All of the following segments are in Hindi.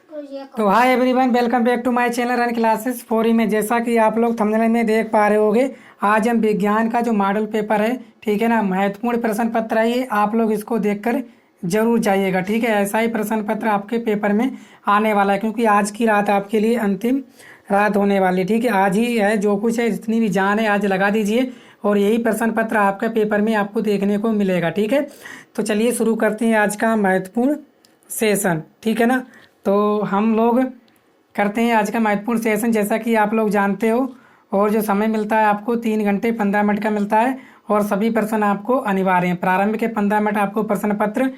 तो hi everyone, welcome back to my channel run classes 4 में। जैसा कि आप लोग थंबनेल में देख पा रहे होंगे, आज हम विज्ञान का जो मॉडल पेपर है, ठीक है ना, महत्वपूर्ण प्रश्न पत्र है ये। आप लोग इसको देखकर जरूर जाइएगा, ठीक है। ऐसा ही प्रश्न पत्र आपके पेपर में आने वाला है, क्योंकि आज की रात आपके लिए अंतिम रात होने वाली, ठीक है। आज ही है, जो कुछ है, जितनी भी जान है आज लगा दीजिए, और यही प्रश्न पत्र आपका पेपर में आपको देखने को मिलेगा, ठीक है। तो चलिए शुरू करते हैं आज का महत्वपूर्ण सेशन, ठीक है ना। तो हम लोग करते हैं आज का महत्वपूर्ण सेशन। जैसा कि आप लोग जानते हो, और जो समय मिलता है आपको 3 घंटे 15 मिनट का मिलता है, और सभी प्रश्न आपको अनिवार्य हैं। प्रारंभ के 15 मिनट आपको प्रश्न पत्र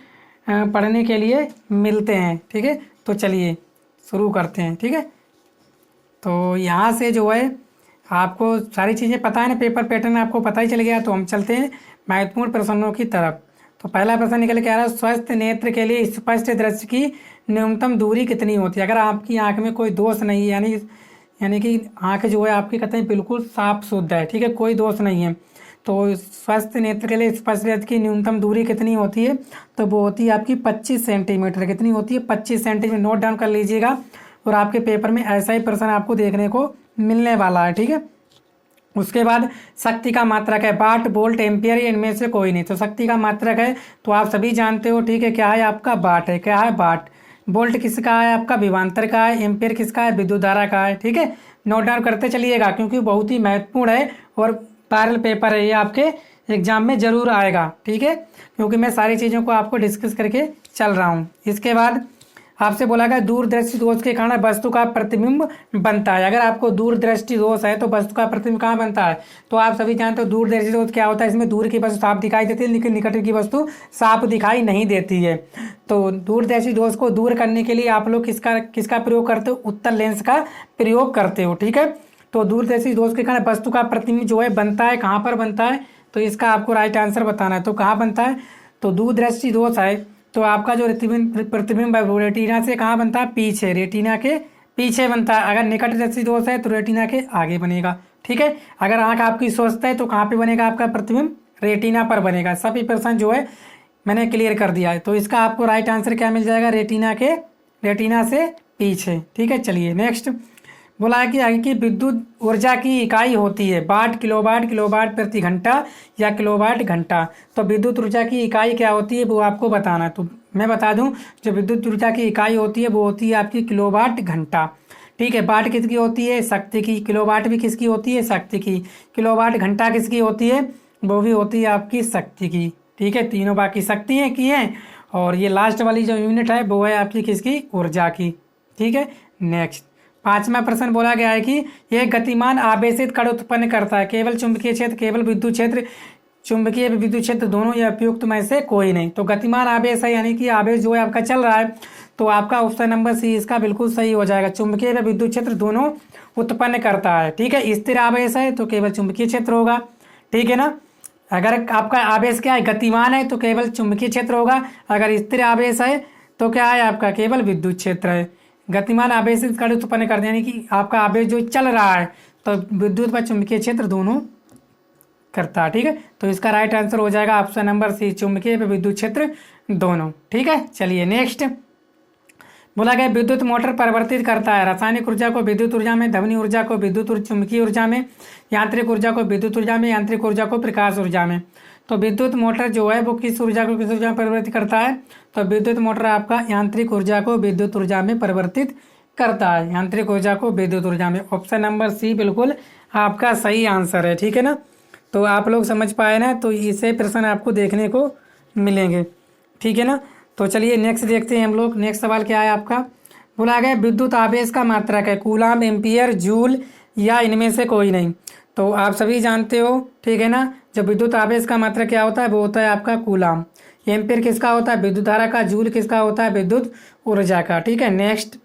पढ़ने के लिए मिलते हैं, ठीक है। तो चलिए शुरू करते हैं, ठीक है। तो यहाँ से जो है आपको सारी चीज़ें पता है ना, पेपर पैटर्न आपको पता ही चल गया। तो हम चलते हैं महत्वपूर्ण प्रश्नों की तरफ। तो पहला प्रश्न निकल के आ रहा है, स्वस्थ नेत्र के लिए स्पष्ट दृष्टि की न्यूनतम दूरी कितनी होती है। अगर आपकी आंख में कोई दोष नहीं है, यानी कि आंख जो है आपकी कहते हैं बिल्कुल साफ शुद्ध है, ठीक है, कोई दोष नहीं है, तो स्वस्थ नेत्र के लिए स्पष्ट दृष्टि की न्यूनतम दूरी कितनी होती है, तो वो होती है आपकी 25 सेंटीमीटर। कितनी होती है? 25 सेंटीमीटर। नोट डाउन कर लीजिएगा, और आपके पेपर में ऐसा ही प्रश्न आपको देखने को मिलने वाला है, ठीक है। उसके बाद शक्ति का मात्रक है, वाट, वोल्ट, एम्पियर, इनमें से कोई नहीं। तो शक्ति का मात्रक है तो आप सभी जानते हो, ठीक है, क्या है आपका? वाट है। क्या है? वाट। वोल्ट किसका है? आपका विभवांतर का है। एम्पियर किसका है? विद्युत धारा का है, ठीक है। नोट डाउन करते चलिएगा, क्योंकि बहुत ही महत्वपूर्ण है और पैरेलल पेपर है, ये आपके एग्जाम में जरूर आएगा, ठीक है, क्योंकि मैं सारी चीज़ों को आपको डिस्कस करके चल रहा हूँ। इसके बाद आपसे बोला गया दूरदृष्टि दोष के कारण वस्तु का प्रतिबिंब बनता है। अगर आपको दूरदृष्टि दोष है तो वस्तु का प्रतिबिंब कहाँ बनता है? तो आप सभी जानते हो दूरदृष्टि दोष क्या होता है। इसमें दूर की वस्तु साफ दिखाई देती है, लेकिन निकट की वस्तु साफ दिखाई नहीं देती है। तो दूरदृष्टि दोष को दूर करने के लिए आप लोग किसका प्रयोग करते हो? उत्तल लेंस का प्रयोग करते हो, ठीक है। तो दूरदर्शी दोष के कारण वस्तु का प्रतिबिंब जो है बनता है, कहाँ पर बनता है? तो इसका आपको राइट आंसर बताना है। तो कहाँ बनता है? तो दूरदृष्टि दोष है तो आपका जो प्रतिबिंब है वो रेटिना से कहाँ बनता है? पीछे, रेटिना के पीछे बनता है। अगर निकट दृष्टि दोष है तो रेटिना के आगे बनेगा, ठीक है। अगर आंख आपकी स्वस्थ है तो कहाँ पे बनेगा आपका प्रतिबिंब? रेटिना पर बनेगा। सभी प्रश्न जो है मैंने क्लियर कर दिया है। तो इसका आपको राइट आंसर क्या मिल जाएगा? रेटिना से पीछे, ठीक है। चलिए नेक्स्ट बोला है कि आगे की विद्युत ऊर्जा की इकाई होती है, वाट, किलोवाट प्रति घंटा या किलोवाट घंटा। तो विद्युत ऊर्जा की इकाई क्या होती है वो आपको बताना है। तो मैं बता दूं, जो विद्युत ऊर्जा की इकाई होती है वो होती है आपकी किलोवाट घंटा, ठीक है। वाट किसकी होती है? शक्ति की। किलोवाट भी किसकी होती है? शक्ति की। किलोवाट घंटा किसकी होती है? वो भी होती है आपकी शक्ति की, ठीक है। तीनों बाकी शक्ति है की है, और ये लास्ट वाली जो यूनिट है वो है आपकी किसकी? ऊर्जा की, ठीक है। नेक्स्ट 5वां प्रश्न बोला गया है कि यह गतिमान आवेशित कण उत्पन्न करता है, केवल चुंबकीय क्षेत्र, केवल विद्युत क्षेत्र, चुंबकीय विद्युत क्षेत्र दोनों, या उपयुक्त में से कोई नहीं। तो गतिमान आवेश है, यानी कि आवेश जो है आपका चल रहा है, तो आपका ऑप्शन नंबर सी इसका बिल्कुल सही हो जाएगा। चुंबकीय व विद्युत क्षेत्र दोनों उत्पन्न करता है, ठीक है। स्थिर आवेश है तो केवल चुंबकीय क्षेत्र होगा, ठीक है ना। अगर आपका आवेश क्या है? गतिमान है तो केवल चुंबकीय क्षेत्र होगा। अगर स्थिर आवेश है तो क्या है आपका? केवल विद्युत क्षेत्र है। गतिमान आवेश कण उत्पन्न करते हैं, यानी कि आपका आवेश जो चल रहा है तो विद्युत व चुंबकीय क्षेत्र दोनों करता है, ठीक है। तो इसका राइट आंसर हो जाएगा ऑप्शन नंबर सी, चुंबकीय व विद्युत क्षेत्र दोनों, ठीक है। चलिए नेक्स्ट बोला गया विद्युत मोटर परिवर्तित करता है रासायनिक ऊर्जा को विद्युत ऊर्जा में, ध्वनि ऊर्जा को विद्युत चुंबकीय ऊर्जा में, यांत्रिक ऊर्जा को विद्युत ऊर्जा में, यांत्रिक ऊर्जा को प्रकाश ऊर्जा में। तो विद्युत मोटर जो है वो किस ऊर्जा को किस ऊर्जा में परिवर्तित करता है? तो विद्युत मोटर आपका यांत्रिक ऊर्जा को विद्युत ऊर्जा में परिवर्तित करता है, यांत्रिक ऊर्जा को विद्युत ऊर्जा में। ऑप्शन नंबर सी बिल्कुल आपका सही आंसर है, ठीक है ना। तो आप लोग समझ पाए ना, तो इसे प्रश्न आपको देखने को मिलेंगे, ठीक है ना। तो चलिए नेक्स्ट देखते हैं हम लोग। नेक्स्ट सवाल क्या है आपका? बोला गया विद्युत आवेश का मात्रक है, कूलाम, एम्पियर, जूल या इनमें से कोई नहीं। तो आप सभी जानते हो, ठीक है ना, जब विद्युत आवेश का मात्रक क्या होता है वो होता है आपका कूलाम। एम्पियर किसका होता है? विद्युत धारा का। जूल किसका होता है? विद्युत ऊर्जा का, ठीक है। नेक्स्ट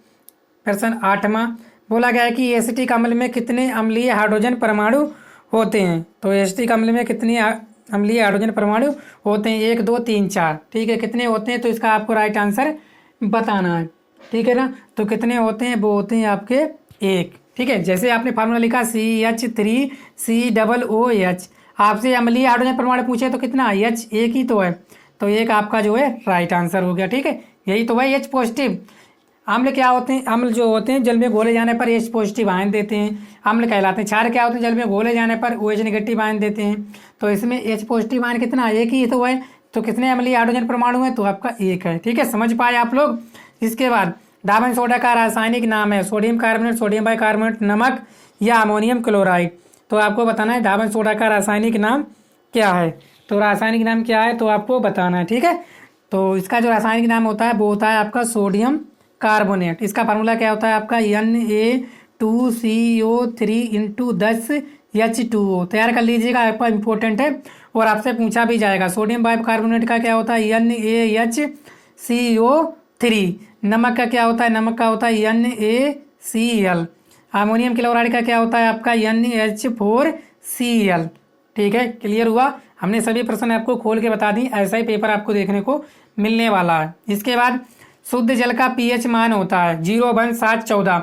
प्रश्न 8वां बोला गया है कि एसिटिक अम्ल में कितने अम्लीय हाइड्रोजन परमाणु होते हैं? तो एसिटिक अम्ल में कितने अम्लीय हाइड्रोजन परमाणु होते हैं? 1, 2, 3, 4, ठीक है। कितने होते हैं? तो इसका आपको राइट आंसर बताना है, ठीक है ना। तो कितने होते हैं? वो होते हैं आपके 1, ठीक है। जैसे आपने फार्मूला लिखा CH3COOH, आपसे अम्लीय हाइड्रोजन परमाणु पूछे तो कितना? H, एक ही तो है, तो एक आपका जो है राइट आंसर हो गया, ठीक है। यही तो भाई H पॉजिटिव। अम्ल क्या होते हैं? अम्ल जो होते हैं जल में घोले जाने पर H पॉजिटिव आयन देते हैं, अम्ल कहलाते हैं। क्षार क्या होते हैं? जल में घोले जाने पर OH नेगेटिव आयन देते हैं। तो इसमें H पॉजिटिव आयन कितना? एक ही तो है। तो कितने अम्लीय हाइड्रोजन परमाणु है? तो आपका एक है। ठीक है, समझ पाए आप लोग। इसके बाद डाबन सोडा का रासायनिक नाम है सोडियम कार्बोनेट, सोडियम बाइकार्बोनेट, नमक या अमोनियम क्लोराइड। तो आपको बताना है डाबन सोडा का रासायनिक नाम क्या है। तो रासायनिक नाम क्या है तो आपको बताना है। ठीक है, तो इसका जो रासायनिक नाम होता है वो होता है आपका सोडियम कार्बोनेट। इसका फार्मूला क्या होता है आपका? Na2CO3 × 10H2O। तैयार कर लीजिएगा, आपका इंपॉर्टेंट है और आपसे पूछा भी जाएगा। सोडियम बाइकार्बोनेट का क्या होता है? NaHCO3। नमक का क्या होता है? नमक का होता है NaCl। अमोनियम क्लोराइड का क्या होता है आपका? NH4Cl। ठीक है, क्लियर हुआ। हमने सभी प्रश्न आपको खोल के बता दी, ऐसा ही पेपर आपको देखने को मिलने वाला है। इसके बाद शुद्ध जल का pH मान होता है 0, 1, 7, 14।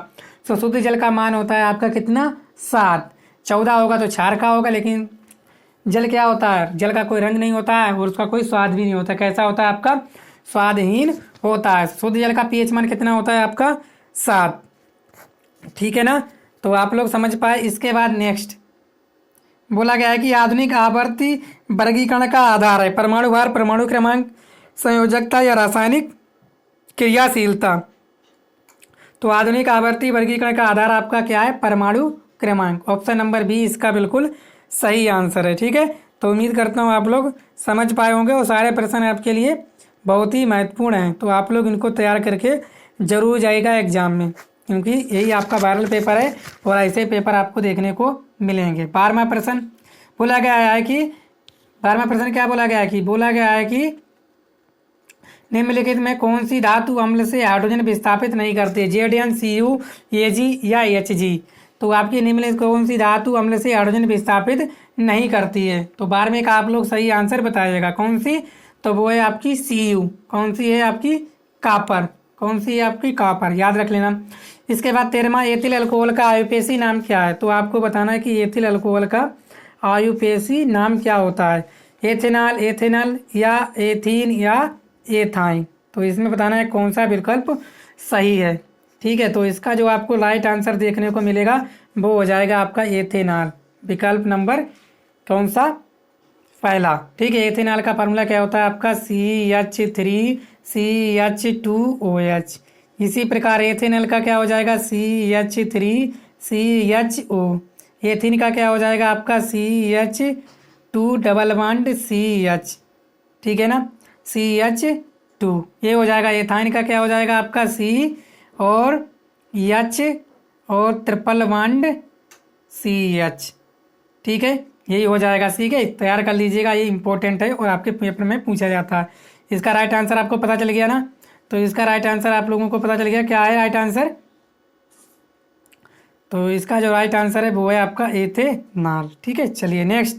तो शुद्ध जल का मान होता है आपका कितना? 7। 14 होगा तो क्षार का होगा, लेकिन जल क्या होता है? जल का कोई रंग नहीं होता है और उसका कोई स्वाद भी नहीं होता। कैसा होता है आपका? स्वादहीन होता है। शुद्ध जल का pH मान कितना होता है आपका? 7। ठीक है ना, तो आप लोग समझ पाए। इसके बाद नेक्स्ट बोला गया है कि आधुनिक आवर्ती वर्गीकरण का आधार है परमाणु भार, परमाणु क्रमांक, संयोजकता या रासायनिक क्रियाशीलता। तो आधुनिक आवर्ती वर्गीकरण का आधार आपका क्या है? परमाणु क्रमांक। ऑप्शन नंबर बी इसका बिल्कुल सही आंसर है। ठीक है, तो उम्मीद करता हूँ आप लोग समझ पाए होंगे और सारे प्रश्न आपके लिए बहुत ही महत्वपूर्ण हैं। तो आप लोग इनको तैयार करके जरूर जाइएगा एग्जाम में, क्योंकि यही आपका वायरल पेपर है और ऐसे पेपर आपको देखने को मिलेंगे। 12वां प्रश्न बोला गया है कि 12वां प्रश्न क्या बोला गया है कि निम्नलिखित में कौन सी धातु अम्ल से हाइड्रोजन विस्थापित नहीं करती? ZnCu, Ag या Hg। तो आपकी निम्नलिखित कौन सी धातु अम्ल से हाइड्रोजन विस्थापित नहीं करती है? तो 12वें का आप लोग सही आंसर बताइएगा कौन सी। तो वो है आपकी Cu। कौन सी है आपकी? कापर। कौन सी है आपकी? कापर, याद रख लेना। इसके बाद 13वां एथिल अल्कोहल का आयुपेशी नाम क्या है? तो आपको बताना है कि एथिल अल्कोहल का आयुपेशी नाम क्या होता है? एथेनॉल, एथेनल या एथीन या एथाइन। तो इसमें बताना है कौन सा विकल्प सही है। ठीक है, तो इसका जो आपको राइट आंसर देखने को मिलेगा वो हो जाएगा आपका एथेनॉल। विकल्प नंबर कौन सा? पहला। ठीक है, एथेनॉल का फार्मूला क्या होता है आपका? CH3CH2OH। इसी प्रकार एथेनॉल का क्या हो जाएगा? CH3CHO। एथीन का क्या हो जाएगा आपका? CH2 CH। ठीक है ना, CH2। ये हो जाएगा। एथाइन का क्या हो जाएगा आपका? C और H और ट्रिपल बॉन्ड CH। ठीक है, यही हो जाएगा। ठीक है, तैयार कर लीजिएगा, ये इंपॉर्टेंट है और आपके पेपर में पूछा जाता है। इसका राइट आंसर आपको पता चल गया ना? तो इसका राइट आंसर आप लोगों को पता चल गया क्या है राइट आंसर? तो इसका जो राइट आंसर है वो है आपका एथेनॉल। ठीक है, चलिए नेक्स्ट।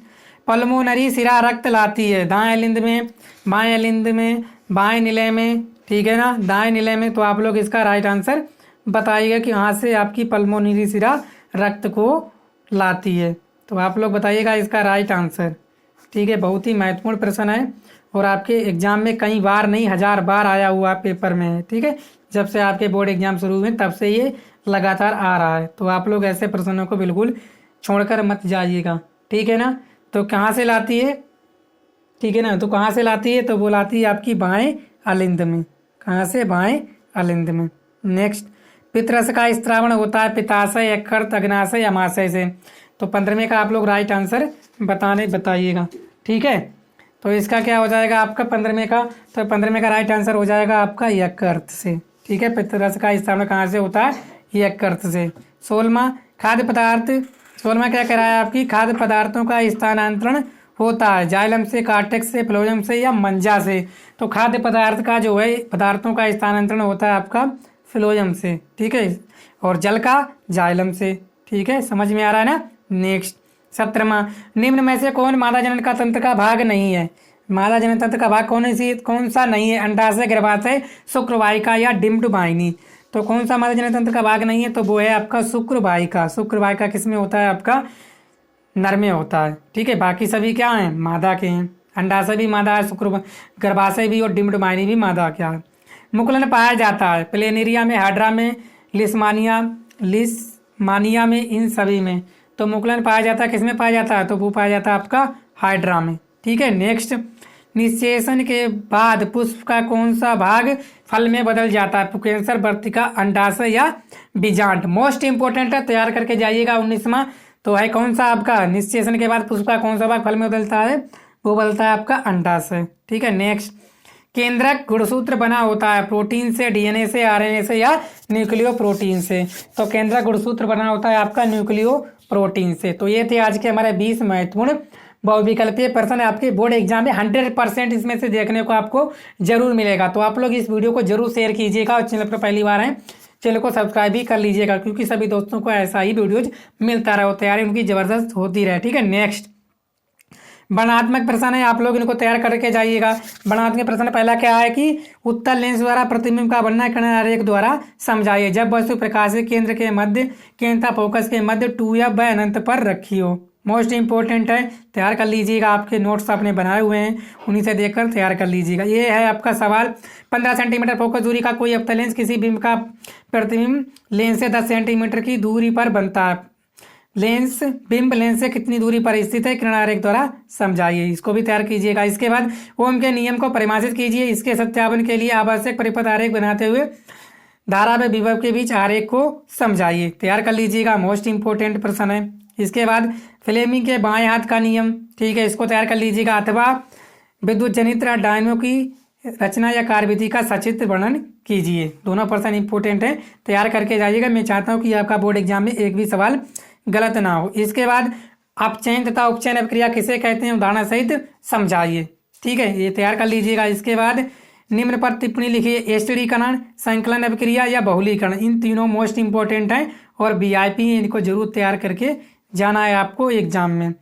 पल्मोनरी सिरा रक्त लाती है दाएं लिंब में, बाएं लिंब में, बाएं निलय में। ठीक है ना, दाएं निलय में। तो आप लोग इसका राइट आंसर बताइएगा कि यहाँ से आपकी पल्मोनरी सिरा रक्त को लाती है। तो आप लोग बताइएगा इसका राइट आंसर। ठीक है, बहुत ही महत्वपूर्ण प्रश्न है और आपके एग्जाम में कई बार नहीं 1000 बार आया हुआ पेपर में है। ठीक है, जब से आपके बोर्ड एग्जाम शुरू हुए तब से ये लगातार आ रहा है। तो आप लोग ऐसे प्रश्नों को बिल्कुल छोड़कर मत जाइएगा। ठीक है ना, तो कहाँ से लाती है? ठीक है ना, तो कहाँ से लाती है? तो वो लाती है आपकी बाएं अलिंद में। कहाँ से? बाएं अलिंद में। नेक्स्ट, पितरस का स्त्रावण होता है पित्ताशय, यकृत, अग्नाशय, अमाशय से। तो 15वें का आप लोग राइट आंसर बताइएगा। ठीक है, तो इसका क्या हो जाएगा आपका 15वें का? तो 15वें का राइट आंसर हो जाएगा आपका यकृत से। ठीक है, पितरस का स्त्रावण कहाँ से होता है? यकृत से। 16वां खाद्य पदार्थ। 16वां क्या कह रहा है आपकी? खाद्य पदार्थों का स्थानांतरण होता है जाइलम से, कार्टेक्स से, फ्लोएम से या मंजा से। तो खाद्य पदार्थ का जो है पदार्थों का स्थानांतरण होता है आपका फ्लोएम से। ठीक है, और जल का जाइलम से। ठीक है, समझ में आ रहा है ना? नेक्स्ट 17वां, निम्न में से कौन मादा जनन का तंत्र का भाग नहीं है? मादा जनन तंत्र का भाग कौन सा नहीं है? अंडाशय, गर्भाशय, शुक्रवाहिका या डिम्ड वाहिनी। तो कौन सा मादा जनन तंत्र का भाग नहीं है? तो वो है आपका शुक्रवाहिका। शुक्रवाहिका किस में होता है? आपका नर में होता है। ठीक है, बाकी सभी क्या हैं? मादा के हैं। अंडाशय भी मादा है, गर्भाशय भी और डिम्ड वाहिनी भी मादा क्या है। मुकुलन पाया जाता है प्लेनेरिया में, हाइड्रा में, लिस्मानिया में, इन सभी में। तो मुकुलन पाया जाता है किसमें पाया जाता है, तो वो पाया जाता है आपका हाइड्रा में। ठीक है, नेक्स्ट, निषेचन के बाद पुष्प का कौन सा भाग फल में बदल जाता है, पुंकेसर, वर्तिका, अंडाशय या बीजांड। मोस्ट इंपोर्टेंट है, तैयार करके जाइएगा 19वां। तो है कौन सा आपका, निषेचन के बाद पुष्प का कौन सा भाग फल में बदलता है, वो बदलता है आपका अंडाशय। ठीक है, नेक्स्ट, केंद्रक गुणसूत्र बना होता है प्रोटीन से, डीएनए से, आरएनए से या न्यूक्लियो प्रोटीन से। तो केंद्रक गुणसूत्र बना होता है आपका न्यूक्लियो प्रोटीन से। तो ये थे आज के हमारे 20 महत्वपूर्ण बहुविकल्पीय प्रश्न। आपके बोर्ड एग्जाम में 100% इसमें से देखने को आपको जरूर मिलेगा। तो आप लोग इस वीडियो को जरूर शेयर कीजिएगा, और चैनल पर पहली बार है चैनल को सब्सक्राइब भी कर लीजिएगा, क्योंकि सभी दोस्तों को ऐसा ही वीडियोज मिलता रहे, तैयारी उनकी जबरदस्त होती रहे। ठीक है, नेक्स्ट, वर्णनात्मक प्रश्न है, आप लोग इनको तैयार करके जाइएगा। वर्णनात्मक प्रश्न पहला क्या है कि उत्तल लेंस द्वारा प्रतिबिंब का वर्णन किरण आरेख द्वारा समझाइए। जब वस्तु प्रकाश के केंद्र के मध्य, केंद्र फोकस के मध्य 2F व अनंत पर रखी हो। मोस्ट इंपॉर्टेंट है, तैयार कर लीजिएगा। आपके नोट्स आपने बनाए हुए हैं, उन्हीं से देखकर तैयार कर लीजिएगा। ये है आपका सवाल, 15 सेंटीमीटर फोकस दूरी का कोई अवतल लेंस किसी बिंब का प्रतिबिंब लेंस से 10 सेंटीमीटर की दूरी पर बनता है। लेंस बिंब लेंस से कितनी दूरी पर स्थित है, किरण आरेख द्वारा समझाइए। इसको भी तैयार कीजिएगा। इसके बाद ओम के नियम को परिभाषित कीजिए। इसके सत्यापन के लिए आवश्यक परिपथ आरेख बनाते हुए धारा व विभव के बीच आरेख को समझाइए। तैयार कर लीजिएगा, मोस्ट इंपोर्टेंट प्रश्न है। इसके बाद फ्लेमिंग के बाएं हाथ का नियम, ठीक है, इसको तैयार कर लीजिएगा। अथवा विद्युत जनित डायनमो की रचना या कार्यविधि का सचित्र वर्णन कीजिए। दोनों प्रश्न इंपोर्टेंट है, तैयार करके जाइएगा। मैं चाहता हूँ कि आपका बोर्ड एग्जाम में एक भी सवाल गलत ना हो। इसके बाद अपचयन तथा उपचयन अभिक्रिया किसे कहते हैं, उदाहरण सहित समझाइए। ठीक है, ये तैयार कर लीजिएगा। इसके बाद निम्न पर टिप्पणी लिखिए, एस्टरीकरण, संकलन अभिक्रिया या बहुलीकरण। इन तीनों मोस्ट इंपोर्टेंट हैं और वीआईपी, इनको जरूर तैयार करके जाना है आपको एग्जाम में।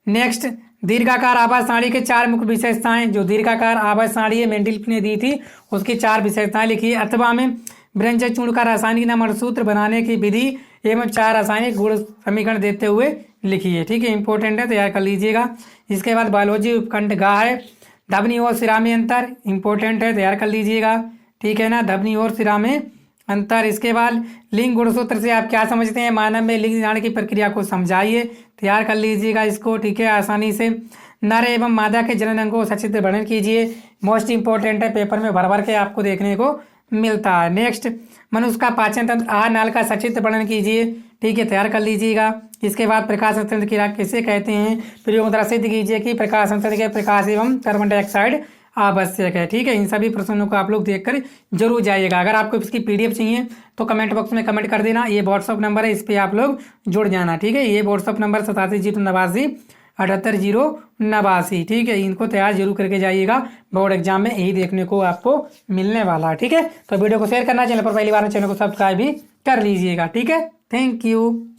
नेक्स्ट, दीर्घाकार आवाज सारणी के 4 मुख्य विशेषताएं। जो दीर्घाकार आवाज सारणी है मेंडलीफ ने दी थी, उसकी 4 विशेषताएं लिखिए। अथवा में व्यंजक चूर्ण का रासायनिक नाम सूत्र बनाने की विधि एवं 4 रासायनिक गुण समीकरण देते हुए लिखिए। ठीक है, इंपॉर्टेंट है, तैयार कर लीजिएगा। इसके बाद बायोलॉजी उपखंड गा है, धमनी और सिरा में अंतर, इंपॉर्टेंट है, तैयार कर लीजिएगा। ठीक है ना, धमनी और सिरा में अंतर। इसके बाद लिंग गुणसूत्र से आप क्या समझते हैं, मानव में लिंग निर्धारण की प्रक्रिया को समझाइए। तैयार कर लीजिएगा इसको। ठीक है, आसानी से नर एवं मादा के जनन अंगों को सचित्र वर्णन कीजिए। मोस्ट इंपॉर्टेंट है, पेपर में भर भर के आपको देखने को मिलता है। नेक्स्ट, मनुष्य का पाचन तंत्र आहार नाल का सचित्र वर्णन कीजिए। ठीक है, तैयार कर लीजिएगा। इसके बाद प्रकाश संश्लेषण क्रिया किसे कहते हैं, प्रयोग द्वारा सिद्ध कीजिए कि प्रकाश संश्लेषण के प्रकाश एवं कार्बन डाइऑक्साइड आवश्यक है। ठीक है, इन सभी प्रश्नों को आप लोग देखकर जरूर जाइएगा। अगर आपको इसकी पीडीएफ चाहिए तो कमेंट बॉक्स में कमेंट कर देना। ये व्हाट्सअप नंबर है, इस पर आप लोग जुड़ जाना। ठीक है, ये व्हाट्सअप नंबर 8709887889। ठीक है, इनको तैयार जरूर करके जाइएगा, बोर्ड एग्जाम में यही देखने को आपको मिलने वाला है। ठीक है, तो वीडियो को शेयर करना, चैनल पर पहली बार चैनल को सब्सक्राइब भी कर लीजिएगा। ठीक है, थैंक यू।